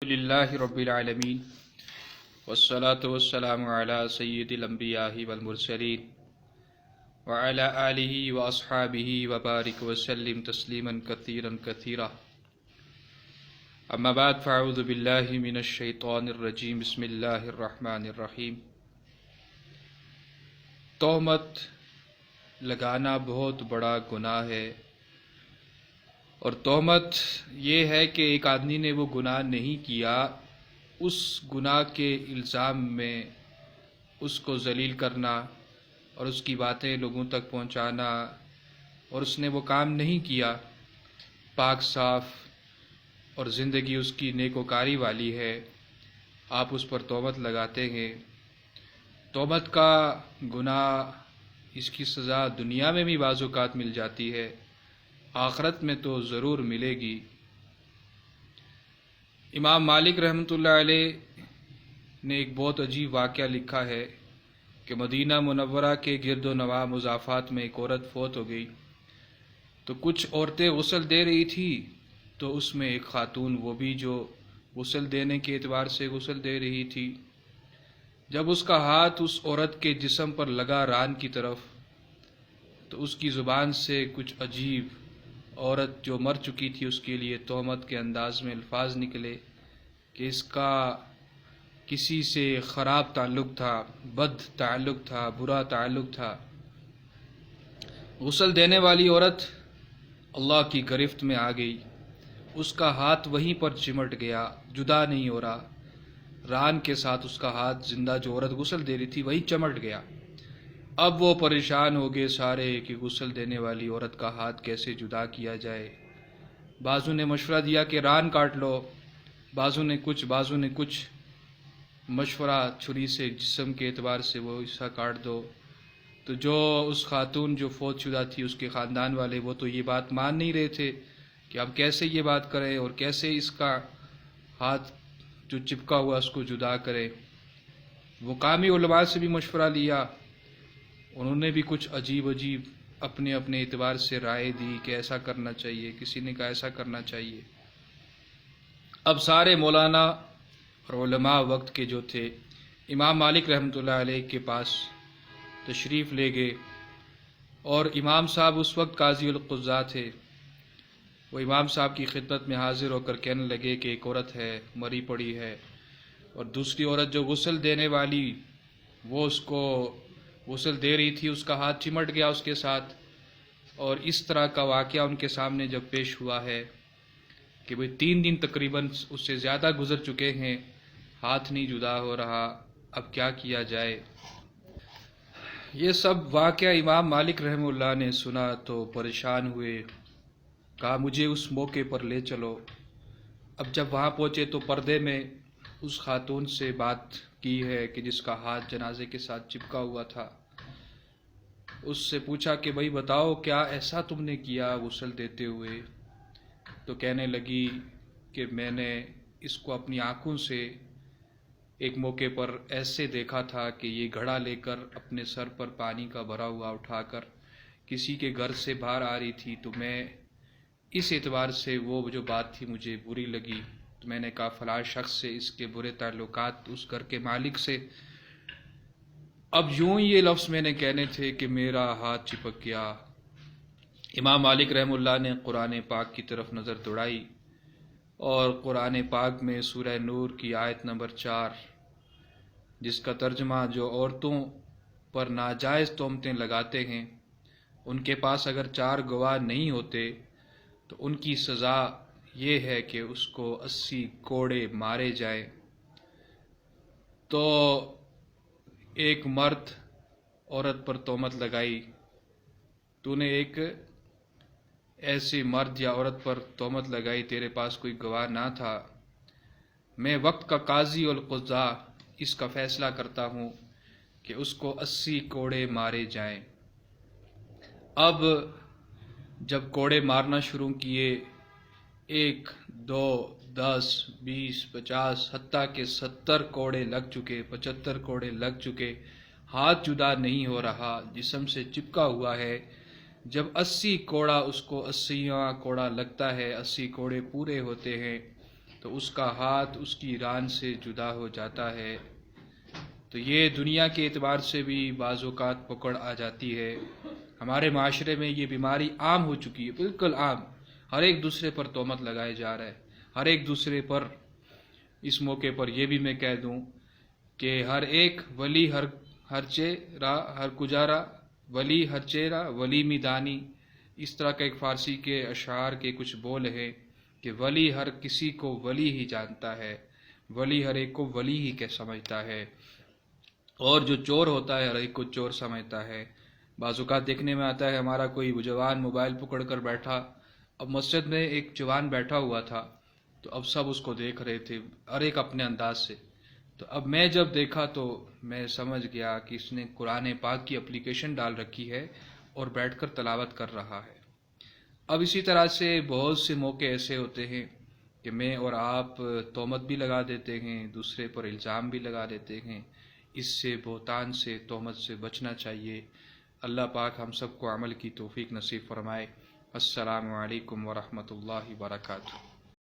الحمدللہ رب العالمین والصلاة والسلام علی سید الانبیاء والمرسلین وعلی آلہ واصحابہ وبارک وسلم تسلیما کثیرا کثیرا اما بعد فاعوذ باللہ من الشیطان الرجیم بسم اللہ الرحمن الرحیم۔ تہمت لگانا بہت بڑا گناہ ہے، اور تہمت یہ ہے کہ ایک آدمی نے وہ گناہ نہیں کیا، اس گناہ کے الزام میں اس کو ذلیل کرنا اور اس کی باتیں لوگوں تک پہنچانا، اور اس نے وہ کام نہیں کیا، پاک صاف اور زندگی اس کی نیکوکاری والی ہے، آپ اس پر تہمت لگاتے ہیں۔ تہمت کا گناہ، اس کی سزا دنیا میں بھی بعض اوقات مل جاتی ہے، آخرت میں تو ضرور ملے گی۔ امام مالک رحمۃ اللہ علیہ نے ایک بہت عجیب واقعہ لکھا ہے کہ مدینہ منورہ کے گرد و نواح مضافات میں ایک عورت فوت ہو گئی، تو کچھ عورتیں غسل دے رہی تھی، تو اس میں ایک خاتون، وہ بھی جو غسل دینے کے اعتبار سے غسل دے رہی تھی، جب اس کا ہاتھ اس عورت کے جسم پر لگا ران کی طرف، تو اس کی زبان سے کچھ عجیب، عورت جو مر چکی تھی اس کے لیے تہمت کے انداز میں الفاظ نکلے کہ اس کا کسی سے خراب تعلق تھا، بد تعلق تھا، برا تعلق تھا۔ غسل دینے والی عورت اللہ کی گرفت میں آ گئی، اس کا ہاتھ وہیں پر چمٹ گیا، جدا نہیں ہو رہا، ران کے ساتھ اس کا ہاتھ، زندہ جو عورت غسل دے رہی تھی وہیں چمٹ گیا۔ اب وہ پریشان ہو گئے سارے کہ غسل دینے والی عورت کا ہاتھ کیسے جدا کیا جائے۔ بعضوں نے مشورہ دیا کہ ران کاٹ لو، بعضوں نے کچھ مشورہ چھری سے جسم کے اعتبار سے وہ حصہ کاٹ دو۔ تو جو اس خاتون جو فوت شدہ تھی، اس کے خاندان والے، وہ تو یہ بات مان نہیں رہے تھے کہ اب کیسے یہ بات کریں اور کیسے اس کا ہاتھ جو چپکا ہوا اس کو جدا کریں۔ وہ مقامی علماء سے بھی مشورہ لیا، انہوں نے بھی کچھ عجیب اپنے اعتبار سے رائے دی کہ ایسا کرنا چاہیے، کسی نے کہا ایسا کرنا چاہیے۔ اب سارے مولانا اور علماء وقت کے جو تھے امام مالک رحمۃ اللہ علیہ کے پاس تشریف لے گئے، اور امام صاحب اس وقت قاضی القضاء تھے۔ وہ امام صاحب کی خدمت میں حاضر ہو کر کہنے لگے کہ ایک عورت ہے، مری پڑی ہے، اور دوسری عورت جو غسل دینے والی، وہ اس کو غسل دے رہی تھی، اس کا ہاتھ چمٹ گیا اس کے ساتھ۔ اور اس طرح کا واقعہ ان کے سامنے جب پیش ہوا ہے کہ وہ 3 دن تقریباً اس سے زیادہ گزر چکے ہیں، ہاتھ نہیں جدا ہو رہا، اب کیا کیا جائے۔ یہ سب واقعہ امام مالک رحمہ اللہ نے سنا تو پریشان ہوئے، کہا مجھے اس موقع پر لے چلو۔ اب جب وہاں پہنچے تو پردے میں اس خاتون سے بات کی ہے کہ جس کا ہاتھ جنازے کے ساتھ چپکا ہوا تھا، اس سے پوچھا کہ بھائی بتاؤ کیا ایسا تم نے کیا غسل دیتے ہوئے؟ تو کہنے لگی کہ میں نے اس کو اپنی آنکھوں سے ایک موقع پر ایسے دیکھا تھا کہ یہ گھڑا لے کر اپنے سر پر پانی کا بھرا ہوا اٹھا کر کسی کے گھر سے باہر آ رہی تھی، تو میں اس اعتبار سے وہ جو بات تھی مجھے بری لگی، تو میں نے کہا فلاں شخص سے اس کے برے تعلقات اس گھر کے مالک سے۔ اب یوں یہ لفظ میں نے کہنے تھے کہ میرا ہاتھ چپک گیا۔ امام مالک رحمہ اللہ نے قرآن پاک کی طرف نظر دوڑائی، اور قرآن پاک میں سورہ نور کی آیت نمبر 4، جس کا ترجمہ جو عورتوں پر ناجائز تہمتیں لگاتے ہیں، ان کے پاس اگر 4 گواہ نہیں ہوتے تو ان کی سزا یہ ہے کہ اس کو 80 کوڑے مارے جائیں۔ تو ایک مرد عورت پر تہمت لگائی، تو نے ایک ایسے مرد یا عورت پر تہمت لگائی، تیرے پاس کوئی گواہ نہ تھا، میں وقت کا قاضی القضاء اس کا فیصلہ کرتا ہوں کہ اس کو 80 کوڑے مارے جائیں۔ اب جب کوڑے مارنا شروع کیے، 1 2 10 20 50 حتیٰ کہ 70 کوڑے لگ چکے، 75 کوڑے لگ چکے، ہاتھ جدا نہیں ہو رہا، جسم سے چپکا ہوا ہے۔ جب 80 کوڑا اس کو 80واں کوڑا لگتا ہے، 80 کوڑے پورے ہوتے ہیں، تو اس کا ہاتھ اس کی ران سے جدا ہو جاتا ہے۔ تو یہ دنیا کے اعتبار سے بھی بعض اوقات پکڑ آ جاتی ہے۔ ہمارے معاشرے میں یہ بیماری عام ہو چکی ہے، بالکل عام۔ ہر ایک دوسرے پر تہمت لگائے جا رہا ہے، ہر ایک دوسرے پر۔ اس موقع پر یہ بھی میں کہہ دوں کہ ہر ایک ولی ہر چیرا ہر کجارا ولی ہر چیرا ولی می دانی، اس طرح کا ایک فارسی کے اشعار کے کچھ بول ہیں کہ ولی ہر کسی کو ولی ہی جانتا ہے، ولی ہر ایک کو ولی ہی کہ سمجھتا ہے، اور جو چور ہوتا ہے ہر ایک کو چور سمجھتا ہے۔ بعض اوقات دیکھنے میں آتا ہے ہمارا کوئی جوان موبائل پکڑ کر بیٹھا، اب مسجد میں ایک جوان بیٹھا ہوا تھا تو اب سب اس کو دیکھ رہے تھے، ہر ایک اپنے انداز سے۔ تو اب میں جب دیکھا تو میں سمجھ گیا کہ اس نے قرآن پاک کی اپلیکیشن ڈال رکھی ہے اور بیٹھ کر تلاوت کر رہا ہے۔ اب اسی طرح سے بہت سے موقع ایسے ہوتے ہیں کہ میں اور آپ تہمت بھی لگا دیتے ہیں، دوسرے پر الزام بھی لگا دیتے ہیں۔ اس سے بہتان سے، تہمت سے بچنا چاہیے۔ اللہ پاک ہم سب کو عمل کی توفیق نصیب فرمائے۔ السلام علیکم ورحمۃ اللہ وبرکاتہ۔